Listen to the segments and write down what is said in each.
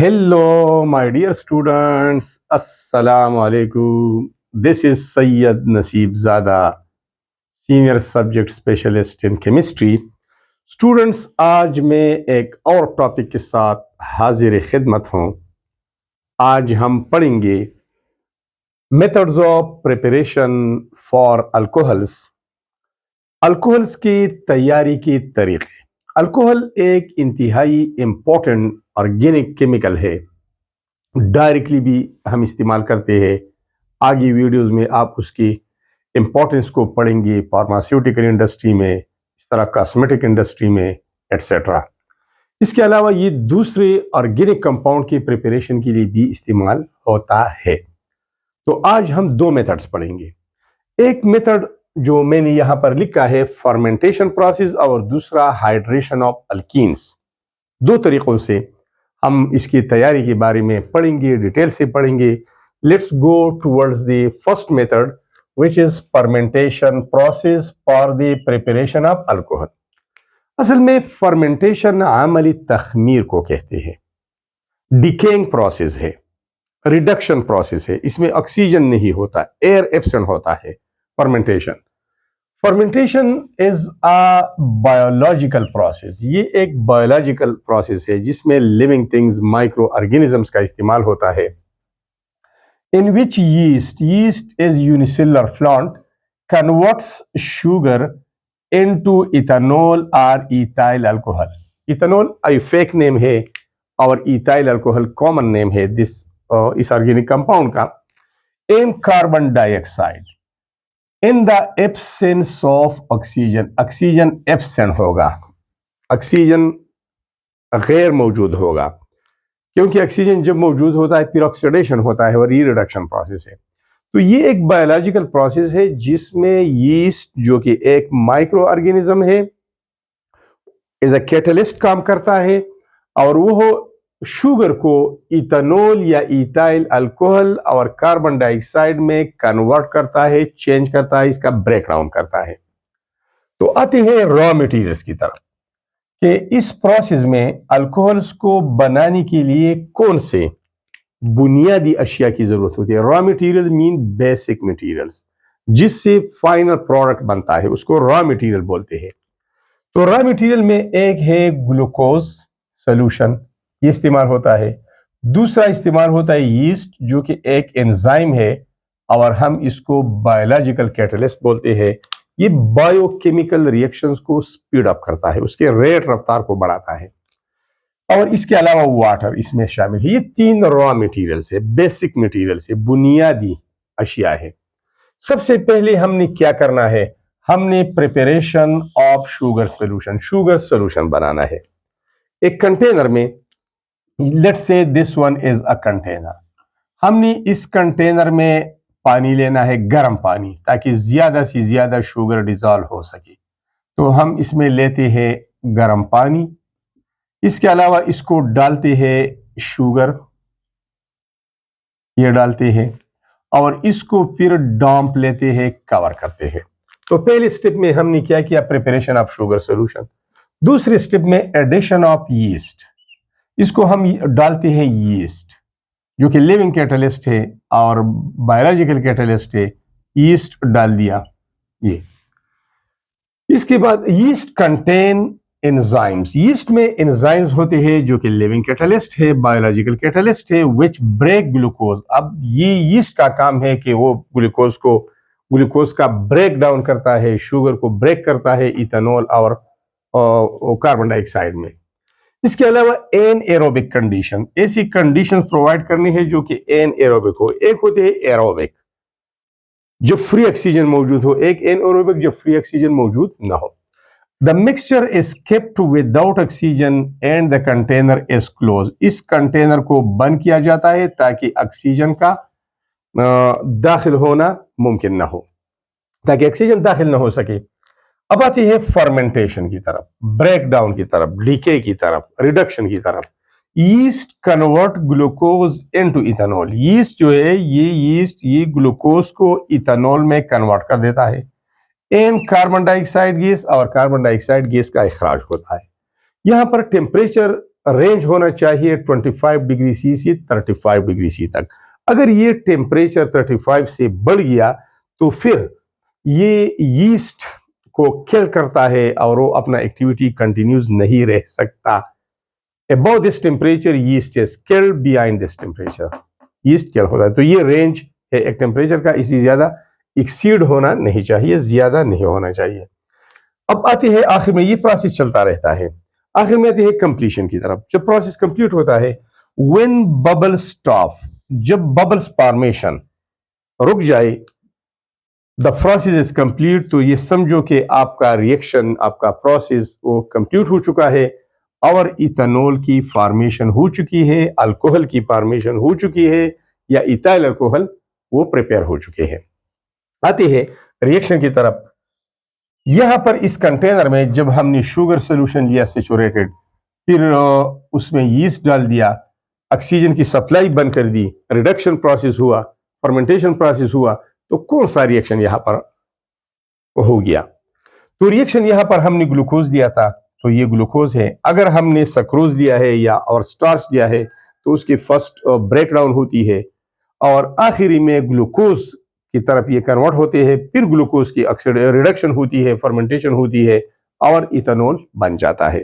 Hello, my dear students. Assalamu alaikum. This is Sayyid Naseeb Zada, Senior Subject Specialist in Chemistry. Students, आज मैं एक और topic के साथ हाजिर खिदमत हूँ। आज हम पढ़ेंगे methods of preparation for alcohols. Alcohols की तैयारी के तरीके। अल्कोहल एक इंतहाई इम्पोर्टेंट ऑर्गेनिक केमिकल है। डायरेक्टली भी हम इस्तेमाल करते हैं। आगे वीडियोस में आप उसकी इम्पोर्टेंस को पढ़ेंगे, फार्मास्यूटिकल इंडस्ट्री में, इस तरह कॉस्मेटिक इंडस्ट्री में, एट्सेट्रा। इसके अलावा ये दूसरे ऑर्गेनिक कंपाउंड की प्रिपरेशन के लिए भी इस्तेमाल होता है। तो आज हम दो मेथड्स पढ़ेंगे। एक मेथड जो मैंने यहाँ पर लिखा है फर्मेंटेशन प्रोसेस, और दूसरा हाइड्रेशन ऑफ अल्कीन्स। दो तरीकों से हम इसकी तैयारी के बारे में पढ़ेंगे, डिटेल से पढ़ेंगे। Let's go towards the first method which is fermentation process for the preparation of alcohol. असल में फर्मेंटेशन अमली तखमीर को कहते हैं। डिकेइंग प्रोसेस है, रिडक्शन प्रोसेस है। इसमें ऑक्सीजन नहीं होता, एयर एब्सेंट होता है। Fermentation is a biological process. ये एक बायोलॉजिकल प्रोसेस है जिसमें लिविंग थिंग्स, माइक्रो ऑर्गेनिजम्स का इस्तेमाल होता है। In which yeast is unicellular plant converts sugar into ethanol और ethyl alcohol. Ethanol fake name है और इथाइल अल्कोहल कॉमन नेम है इस ऑर्गेनिक कंपाउंड का। In carbon dioxide in the absence of oxygen. Oxygen absent होगा, oxygen गैर मौजूद होगा, क्योंकि ऑक्सीजन जब मौजूद होता है फिर ऑक्सीडेशन होता है और ये रिडक्शन प्रोसेस है। तो ये एक बायोलॉजिकल प्रोसेस है जिसमें यीस्ट, जो कि एक माइक्रो ऑर्गेनिज्म है, एज अ कैटलिस्ट काम करता है और वो शुगर को इथेनॉल या इथाइल अल्कोहल और कार्बन डाइऑक्साइड में कन्वर्ट करता है, चेंज करता है, इसका ब्रेकडाउन करता है। तो आते हैं रॉ मटेरियल्स की तरफ कि इस प्रोसेस में अल्कोहल्स को बनाने के लिए कौन से बुनियादी अशिया की जरूरत होती है। Raw material mean basic materials, जिससे फाइनल प्रोडक्ट बनता है, उसको रॉ मटेरियल बोलते हैं। तो रॉ मटेरियल में एक है ग्लूकोज सोल्यूशन, ये इस्तेमाल होता है। दूसरा इस्तेमाल होता है यीस्ट, जो कि एक एंजाइम है और हम इसको बायोलॉजिकल कैटलिस्ट बोलते हैं। ये बायोकेमिकल रिएक्शंस को स्पीड अप करता है, उसके रेट रफ्तार को बढ़ाता है। और इसके अलावा वाटर इसमें शामिल है। ये तीन रॉ मटेरियल्स है, बेसिक मटेरियल्स है, बुनियादी अशिया है। सबसे पहले हमने क्या करना है, हमने प्रिपरेशन ऑफ शुगर सोल्यूशन बनाना है। एक कंटेनर में, let's say this one is a container, हमने इस कंटेनर में पानी लेना है, गर्म पानी, ताकि ज्यादा से ज्यादा शुगर डिजॉल्व हो सके। तो हम इसमें लेते हैं गर्म पानी, इसके अलावा इसको डालते हैं शुगर, ये डालते हैं और इसको फिर डॉम्प लेते हैं, कवर करते हैं। तो पहले स्टेप में हमने क्या किया, प्रिपरेशन ऑफ शुगर सोल्यूशन। दूसरे स्टेप में एडिशन ऑफ यीस्ट, इसको हम डालते हैं यीस्ट, जो कि लिविंग कैटलिस्ट है और बायोलॉजिकल कैटलिस्ट है। यीस्ट डाल दिया ये। इसके बाद यीस्ट कंटेन एंजाइम्स। यीस्ट में एंजाइम्स होते हैं जो कि लिविंग कैटलिस्ट है, बायोलॉजिकल कैटलिस्ट है, विच ब्रेक ग्लूकोज। अब ये यीस्ट का काम है कि वो ग्लूकोज का ब्रेक डाउन करता है, शुगर को ब्रेक करता है इथेनॉल और कार्बन डाइऑक्साइड में। इसके अलावा एन एरोबिक कंडीशन, ऐसी कंडीशन प्रोवाइड करनी है जो कि एन एरोबिक हो। एक होते हैं एरोबिक, जब फ्री ऑक्सीजन मौजूद हो, एक एन एरोबिक जब फ्री ऑक्सीजन मौजूद ना हो। The mixture is kept without oxygen and the container is close. इस कंटेनर को बंद किया जाता है ताकि ऑक्सीजन का दाखिल होना मुमकिन ना हो, ताकि ऑक्सीजन दाखिल ना हो सके। अब आती है फर्मेंटेशन की तरफ, ब्रेकडाउन की तरफ, डीके की तरफ, रिडक्शन की तरफ। Yeast convert glucose into ethanol. Yeast जो है, ये ग्लूकोज को इथेनॉल में कन्वर्ट कर देता है। एन कार्बन डाइऑक्साइड गैस, और कार्बन डाइऑक्साइड गैस का इखराज होता है। यहाँ पर टेम्परेचर रेंज होना चाहिए 25 डिग्री सी से 35 डिग्री सी तक। अगर ये टेम्परेचर 35 से बढ़ गया तो फिर ये यीस्ट को किल करता है और वो अपना एक्टिविटी कंटिन्यूज नहीं रह सकता। Above this temperature yeast is killed, behind this temperature yeast kill होता है। तो ये रेंज है एक टेम्परेचर का, इससे ज्यादा एक्सीड होना नहीं चाहिए, ज्यादा नहीं होना चाहिए। अब आते हैं आखिर में, ये प्रोसेस चलता रहता है, आखिर में आते हैं कंप्लीशन की तरफ। जब प्रोसेस कंप्लीट होता है, व्हेन बबल स्टॉप, जब बबल्स फॉर्मेशन रुक जाए, द प्रोसेस इज कंप्लीट, तो ये समझो कि आपका रिएक्शन, आपका प्रोसेस वो कंप्लीट हो चुका है और इथेनॉल की फॉर्मेशन हो चुकी है, अल्कोहल की फॉर्मेशन हो चुकी है, या इथाइल अल्कोहल वो प्रिपेयर हो चुके हैं। आते हैं रिएक्शन की तरफ। यहां पर इस कंटेनर में जब हमने शुगर सोल्यूशन लिया सेचुरेटेड, फिर उसमें यीस्ट डाल दिया, ऑक्सीजन की सप्लाई बंद कर दी, रिडक्शन प्रोसेस हुआ, फर्मेंटेशन प्रोसेस हुआ, तो कौन सा रिएक्शन यहां पर हो गया? तो रिएक्शन यहां पर हमने ग्लूकोज दिया था, तो ये ग्लूकोज है। अगर हमने सक्रोज दिया है या और स्टार्च दिया है, तो उसकी फर्स्ट ब्रेकडाउन होती है और आखिरी में ग्लूकोज की तरफ ये कन्वर्ट होते हैं, फिर ग्लूकोज की रिडक्शन होती है, फर्मेंटेशन होती है और इथेनॉल बन जाता है।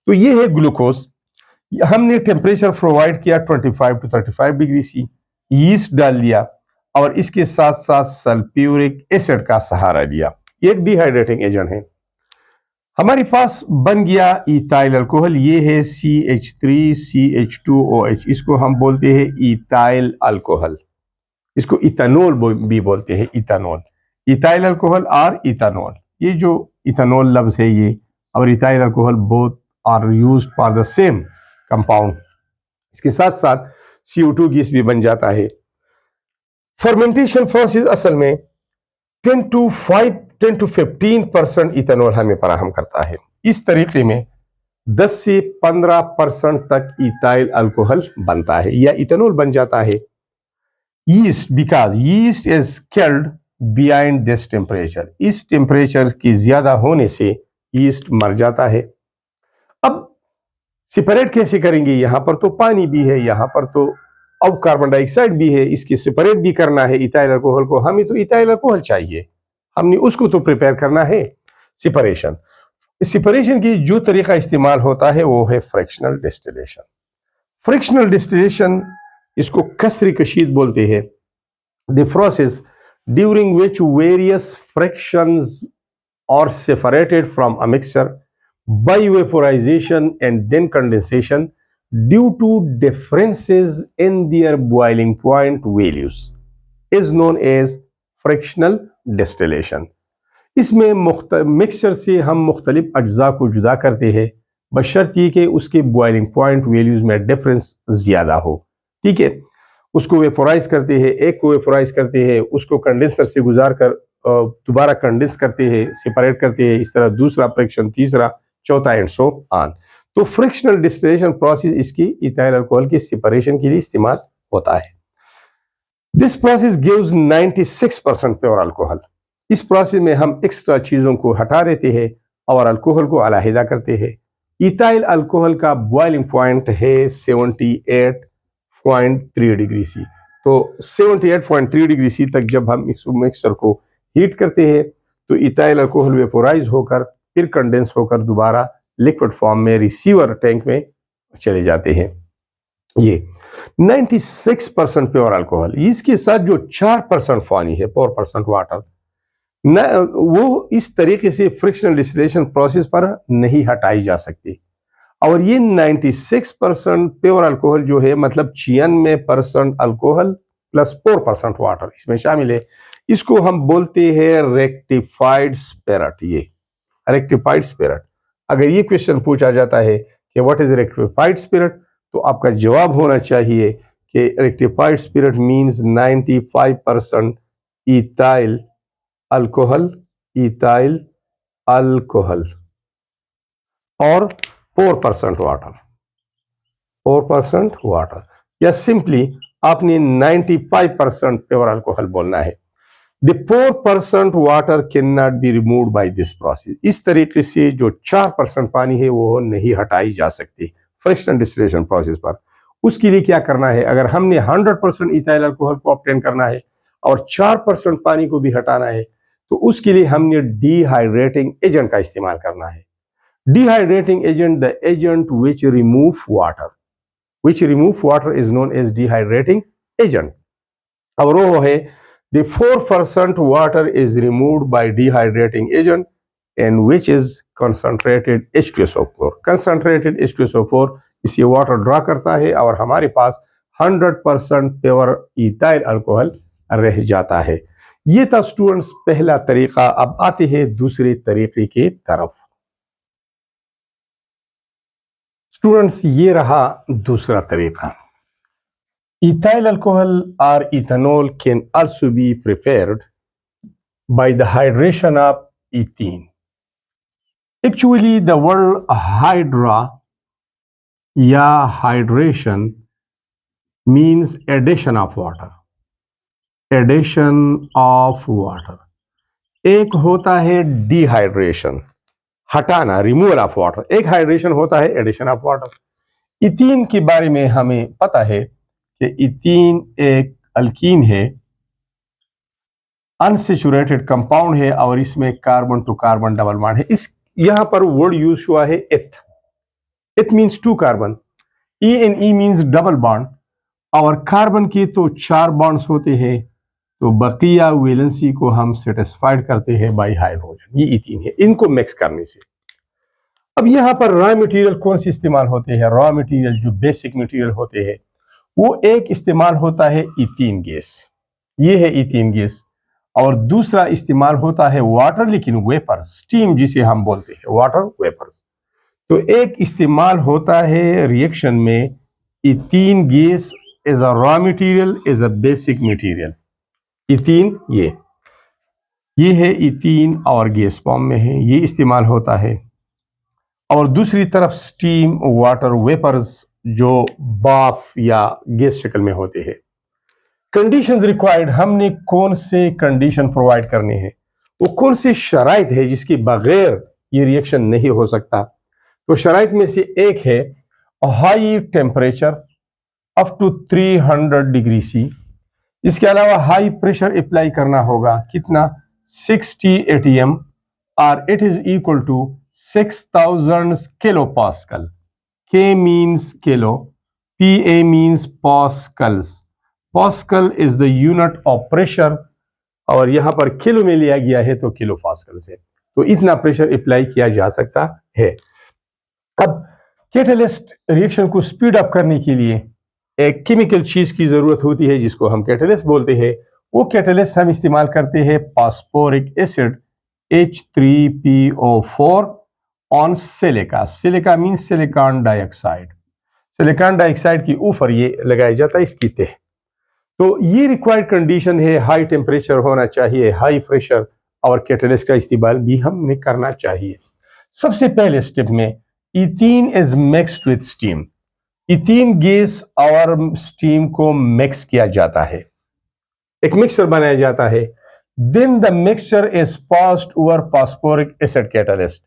तो ये है ग्लूकोज। हमने टेम्परेचर प्रोवाइड किया 25 टू 35 डिग्री सी, यीस्ट डाल दिया और इसके साथ साथ सल्फ्यूरिक एसिड का सहारा लिया। ये एक डिहाइड्रेटिंग एजेंट है। हमारे पास बन गया इथाइल अल्कोहल, ये है CH3CH2OH, इसको हम बोलते हैं इथाइल अल्कोहल, इसको इथेनॉल भी बोलते हैं, इथेनॉल, इथाइल अल्कोहल और इथेनॉल। ये जो इथेनॉल लफ्ज है ये और ethyl alcohol both are used for the same compound. इसके साथ साथ CO2 गैस भी बन जाता है। फर्मेंटेशन प्रोसेस असल में 10 to 15% इथेनॉल हमें फराहम करता है। इस तरीके में 10 से 15% तक इथाइल अल्कोहल बनता है या इथेनॉल बन जाता है। Yeast, because yeast is killed behind this temperature, इस टेम्परेचर की ज्यादा होने से यीस्ट मर जाता है। अब सेपरेट कैसे करेंगे? यहां पर तो पानी भी है, यहां पर तो अब कार्बन डाइऑक्साइड भी है, इसकी सेपरेट भी करना है इथाइल अल्कोहल को। हमें तो इथाइल अल्कोहल चाहिए, हमने उसको तो प्रिपेयर करना है। सेपरेशन, सेपरेशन की जो तरीका इस्तेमाल होता है वो है फ्रैक्शनल डिस्टिलेशन। फ्रैक्शनल डिस्टिलेशन इसको कसरी कशीद बोलते हैं। The process during which various fractions are separated from a mixture by vaporization and then condensation due to differences in their boiling point values is known as fractional distillation। इसमें mixture से हम मुख्तलिफ अज्जा को जुदा करते हैं बशर्ते कि उसके बॉइलिंग पॉइंट वैल्यूज में डिफरेंस ज्यादा हो। ठीक है, उसको वेपोराइज करते हैं, एक को वेपोराइज करते हैं, उसको कंडेंसर से गुजार कर दोबारा कंडेंस करते हैं, सेपरेट करते हैं, इस तरह दूसरा फ्रैक्शन, तीसरा, चौथा एंड सो ऑन। तो फ्रैक्शनल डिस्टिलेशन प्रोसेस इसकी इथाइल अल्कोहल की सेपरेशन के लिए इस्तेमाल होता है। This process gives 96% pure alcohol. इस प्रोसेस में हम एक्स्ट्रा चीजों को हटा देते हैं और अल्कोहल को अलहदा करते हैं। इथाइल अल्कोहल का बॉइलिंग पॉइंट है 78.3 डिग्री सी। तो 78.3 डिग्री सी तक जब हम मिक्सचर को हीट करते हैं तो इथाइल अल्कोहल वेपोराइज होकर फिर कंडेंस होकर दोबारा लिक्विड फॉर्म में रिसीवर टैंक में चले जाते हैं। ये 96% प्योर अल्कोहल, इसके साथ जो 4% पानी है, 4% वाटर, न वो इस तरीके से फ्रिक्शनल डिस्टिलेशन प्रोसेस पर नहीं हटाई जा सकती। और ये 96% प्योर अल्कोहल जो है, मतलब 96% अल्कोहल प्लस 4% वाटर इसमें शामिल है, इसको हम बोलते हैं रेक्टिफाइड स्पिरिट। ये रेक्टिफाइड स्पिरिट, अगर ये क्वेश्चन पूछा जाता है कि व्हाट इज रेक्टिफाइड स्पिरिट, तो आपका जवाब होना चाहिए कि rectified spirit means 95% ethyl alcohol, ethyl alcohol और 4% वाटर, 4% वाटर, या सिंपली आपने 95% प्योर अल्कोहल बोलना है। The 4% water cannot be removed by this process। इस तरीके से जो 4% पानी है वो नहीं हटाई जा सकती फ्रैक्शनल डिस्टिलेशन प्रोसेस पर। उसके लिए क्या करना है, अगर हमने 100% इथाइल अल्कोहल को ऑब्टेन करना है और 4% पानी को भी हटाना है, तो उसके लिए हमने डिहाइड्रेटिंग एजेंट का इस्तेमाल करना है। Dehydrating agent, the agent which remove water is known as dehydrating agent. और वो है the 4% water is removed by dehydrating agent and which is concentrated H2SO4. Concentrated H2SO4 इससे वाटर ड्रा करता है और हमारे पास 100% प्योर इथाइल अल्कोहल रह जाता है। ये था स्टूडेंट्स पहला तरीका। अब आते हैं दूसरे तरीके की तरफ। स्टूडेंट्स ये रहा दूसरा तरीका। Ethyl alcohol or ethanol can also be prepared by the hydration of ethene. Actually, the word hydra या hydration means addition of water. Addition of water. एक होता है डिहाइड्रेशन, हटाना, रिमूवल ऑफ वाटर। एक हाइड्रेशन होता है एडिशन ऑफ वाटर। इथीन के बारे में हमें पता है कि इथीन एक अल्कीन है, अनसेचुरेटेड कंपाउंड है और इसमें carbon to carbon double bond है। इस यहां पर वर्ड यूज हुआ है एथ। एथ means 2 carbon, E and E means double bond. और कार्बन के तो 4 बॉन्ड्स होते हैं, तो बकिया वैलेंसी को हम सेटिस्फाइड करते हैं बाय हाइड्रोजन। ये इथीन है। इनको मिक्स करने से अब यहां पर रॉ मटेरियल कौन से इस्तेमाल होते हैं? रॉ मटेरियल जो बेसिक मटेरियल होते हैं, वो एक इस्तेमाल होता है इथीन गैस, ये है इथीन गैस। और दूसरा इस्तेमाल होता है वाटर, लेकिन वेपर, स्टीम जिसे हम बोलते हैं, वाटर वेपर्स। तो एक इस्तेमाल होता है रिएक्शन में ethene gas as a raw material, as a basic material. Ethene ये है इथीन और गैस फॉर्म में है, ये इस्तेमाल होता है। और दूसरी तरफ स्टीम, वाटर वेपर्स जो भाप या गैस शक्ल में होते हैं। कंडीशंस रिक्वायर्ड, हमने कौन से कंडीशन प्रोवाइड करने हैं, वो कौन सी शराइत है जिसके बगैर ये रिएक्शन नहीं हो सकता। तो शराइत में से एक है high temperature up to 300 degree C. इसके अलावा हाई प्रेशर अप्लाई करना होगा, कितना? 60 atm और it is equal to 6000 kilo pascal. K means kilo, PA means pascals. Pascal is the unit of pressure और यहां पर किलो में लिया गया है तो किलो पास्कल से, तो इतना प्रेशर अप्लाई किया जा सकता है। अब कैटलिस्ट रिएक्शन को स्पीड अप करने के लिए एक केमिकल चीज की जरूरत होती है जिसको हम कैटलिस्ट बोलते हैं। वो कैटलिस्ट हम इस्तेमाल करते हैं phosphoric acid H3PO4 on silica. Silica means silicon dioxide. Silicon dioxide के ऊपर ये लगाया जाता है, इसकी तह। तो ये रिक्वायर्ड कंडीशन है, हाई टेम्परेचर होना चाहिए, हाई प्रेशर, और कैटलिस्ट का इस्तेमाल भी हमने करना चाहिए। सबसे पहले स्टेप में ethene is mixed with steam. Ethene gas और स्टीम को मिक्स किया जाता है, एक मिक्सचर बनाया जाता है। Then the mixture is passed over phosphoric acid catalyst.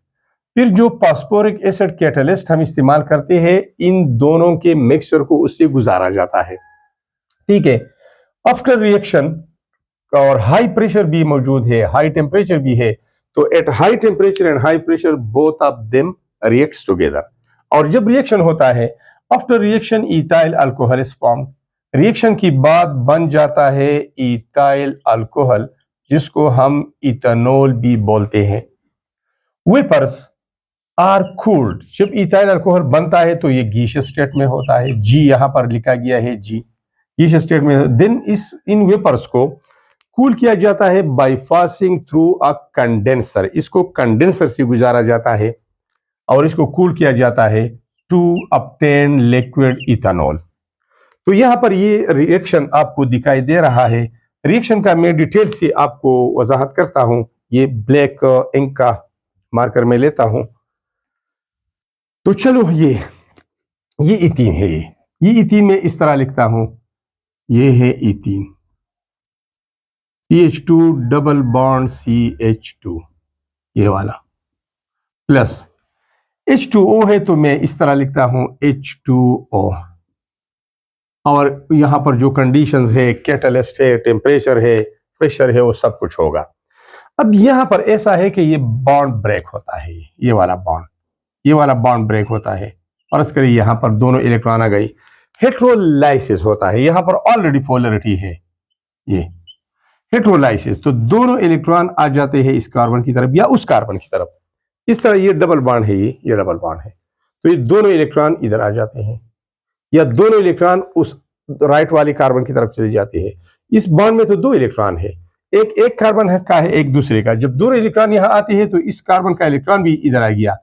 फिर जो फास्फोरिक एसिड कैटलिस्ट हम इस्तेमाल करते हैं, इन दोनों के मिक्सचर को उससे गुजारा जाता है। ठीक है। आफ्टर रिएक्शन, और हाई प्रेशर भी मौजूद है, हाई टेम्परेचर भी है, तो at high temperature and high pressure both of them reacts together. और जब रिएक्शन होता है, after reaction ethyl alcohol is form. Reaction की बाद बन जाता है इथाइल अल्कोहल, जिसको हम इथेनॉल भी बोलते हैं। Vapours are cooled. जब इथाइल अल्कोहल बनता है तो ये गैसियस स्टेट में होता है, जी यहां पर लिखा गया है, जी गैसियस स्टेट में। देन इन वेपर्स को कूल किया जाता है by passing through a condenser. इसको कंडेंसर से गुजारा जाता है और इसको कूल किया जाता है टू ऑब्टेन लिक्विड इथेनॉल। तो यहां पर ये रिएक्शन आपको दिखाई दे रहा है। रिएक्शन का मैं डिटेल से आपको वजाहत करता हूं। ये ब्लैक इंक का मार्कर में लेता हूं। तो चलो, ये इथीन है। ये इथीन में इस तरह लिखता हूं, ये है ethene, CH2 double bond CH2, ये वाला, प्लस H2O है तो मैं इस तरह लिखता हूं H2O, और यहां पर जो कंडीशंस है, कैटलिस्ट है, टेम्परेचर है, प्रेशर है, वो सब कुछ होगा। अब यहां पर ऐसा है कि ये बॉन्ड ब्रेक होता है, ये वाला बॉन्ड ब्रेक होता है, और इस करिए यहां पर दोनों इलेक्ट्रॉन आ गई, हेट्रोलाइसिस होता है। यहां पर ऑलरेडी पोलरिटी है, ये हेट्रोलाइसिस, तो दोनों इलेक्ट्रॉन आ जाते हैं इस कार्बन की तरफ या उस कार्बन की तरफ। इस तरह ये डबल बॉन्ड है, ये डबल बॉन्ड है, तो ये दोनों इलेक्ट्रॉन इधर आ जाते हैं, या दोनों इलेक्ट्रॉन उस राइट वाली कार्बन की तरफ चले जाते हैं। इस बॉन्ड में तो दो इलेक्ट्रॉन है, एक कार्बन है का है, एक दूसरे का। जब दो इलेक्ट्रॉन यहां आते हैं तो इस कार्बन का इलेक्ट्रॉन भी इधर आ गया,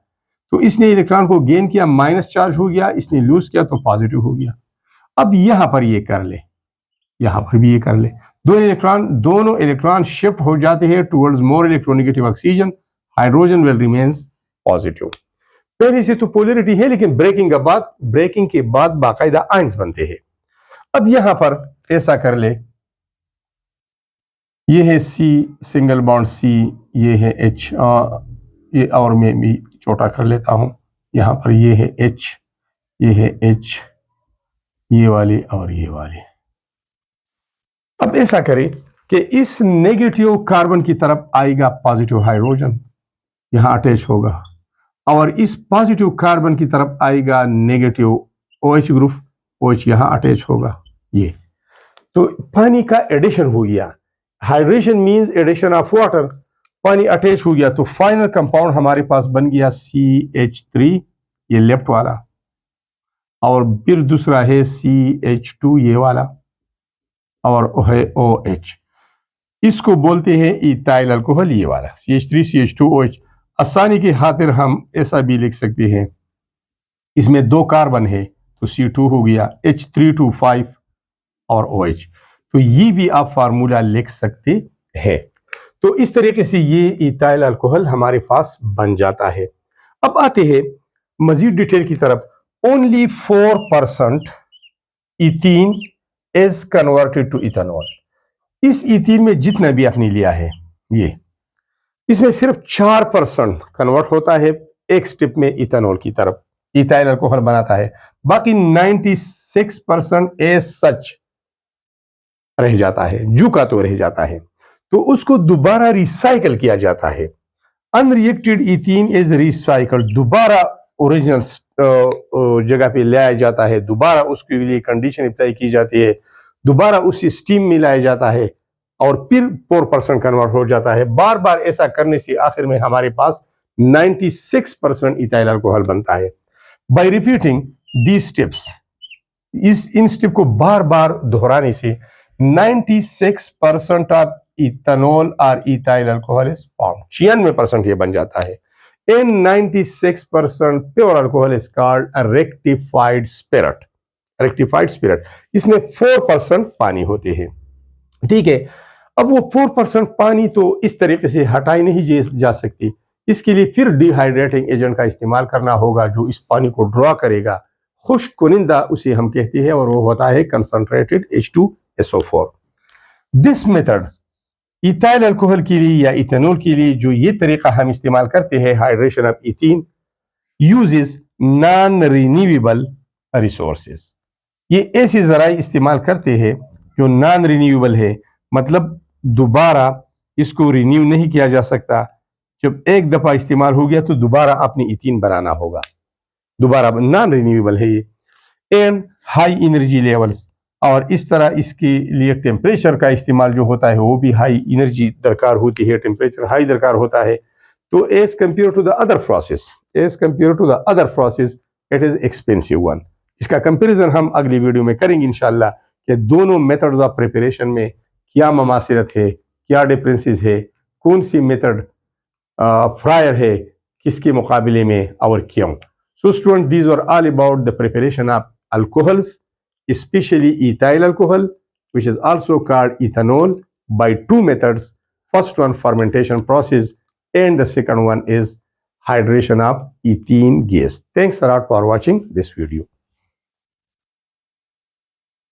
तो इसने इलेक्ट्रॉन को गेन किया, माइनस चार्ज हो गया, इसने लूज किया तो पॉजिटिव हो गया। अब यहां पर ये कर ले, यहां पर भी ये कर ले, दोनों इलेक्ट्रॉन शिफ्ट हो जाते हैं towards more electronegative oxygen, hydrogen will remains positive. पहले से तो पोलरिटी है, लेकिन ब्रेकिंग के बाद बाकायदा आयंस बनते हैं। अब यहां पर ऐसा कर ले, ये है C सिंगल बॉन्ड C, ये है H, ये और मैं भी छोटा कर लेता हूं, यहां पर ये है H, ये है H, ये वाली और ये वाली। अब ऐसा करें कि इस नेगेटिव कार्बन की तरफ आएगा पॉजिटिव हाइड्रोजन, यहां अटैच होगा, और इस पॉजिटिव कार्बन की तरफ आएगा नेगेटिव OH ग्रुप, OH यहां अटैच होगा। ये तो पानी का एडिशन हो गया, hydration means addition of water, पानी अटैच हो गया, तो फाइनल कंपाउंड हमारे पास बन गया CH3, ये लेफ्ट वाला, और फिर दूसरा है CH2, ये वाला, और है OH, इसको बोलते हैं इथाइल अल्कोहल, ये वाला CH3 CH2OH। आसानी की खातिर हम ऐसा भी लिख सकते हैं, इसमें दो कार्बन है तो C2 हो गया, H325 और OH, तो ये भी आप फार्मूला लिख सकते हैं। तो इस तरीके से ये इथाइल अल्कोहल हमारे पास बन जाता है। अब आते हैं मजीद डिटेल की तरफ। Only 4% ethene is converted to ethanol. इस इथीन में जितना भी आपने लिया है, ये इसमें सिर्फ 4% कन्वर्ट होता है एक स्टेप में इथेनॉल की तरफ, इथाइल अल्कोहल बनाता है। बाकी 96% एज सच रह जाता है, जूका तो रह जाता है, तो उसको दोबारा रिसाइकल किया जाता है। अनरिएक्टेड इथीन इज रिसाइकल, दोबारा ओरिजिनल जगह पे लाया जाता है, दोबारा उसके लिए कंडीशन अप्लाई की जाती है, दोबारा उसी स्टीम में लाया जाता है, और फिर 4% कन्वर्ट हो जाता है। बार बार ऐसा करने से आखिर में हमारे पास 96% इथाइल अल्कोहल बनता है। Bye repeating these steps, in step को बार बार दोहराने से 96% ऑफ इथेनॉल और इथाइल अल्कोहल इज फॉर्म, 96% ये बन जाता है। And 96% pure alcohol is called rectified spirit. Rectified spirit, इसमें 4% पानी होते हैं, ठीक है। अब वो 4% पानी तो इस तरीके से हटाई नहीं जा सकती, इसके लिए फिर डिहाइड्रेटिंग एजेंट का इस्तेमाल करना होगा, जो इस पानी को ड्रॉ करेगा, खुश्क कुनिंदा उसे हम कहते हैं, और वो होता है concentrated H2SO4। This method ethyl alcohol के लिए या इथेनॉल के लिए जो ये तरीका हम इस्तेमाल करते हैं, hydration of ethene, uses non renewable resources. ये ऐसे जराए इस्तेमाल करते हैं जो नॉन रिन्यूएबल है, मतलब दोबारा इसको रिन्यू नहीं किया जा सकता। जब एक दफा इस्तेमाल हो गया तो दोबारा अपनी इथीन बनाना होगा, दोबारा नॉन रिन्यूएबल है ये। एंड हाई एनर्जी लेवल्स, और इस तरह इसके लिए टेम्परेचर का इस्तेमाल जो होता है वो भी हाई एनर्जी दरकार होती है, टेम्परेचर हाई दरकार होता है। तो as compare to the other process it is expensive one. इसका कंपैरिजन हम अगली वीडियो में करेंगे इंशाल्लाह, कि दोनों मेथड्स ऑफ प्रिपरेशन में क्या ममासिलत है, क्या डिफरेंसेस है, कौन सी मेथड प्रायर है किसके मुकाबले में और क्यों। So student, these are all about the preparation of alcohols, especially ethyl alcohol, which is also called ethanol, by two methods. First one, fermentation process, and the second one is hydration of ethene gas. Thanks a lot for watching this video.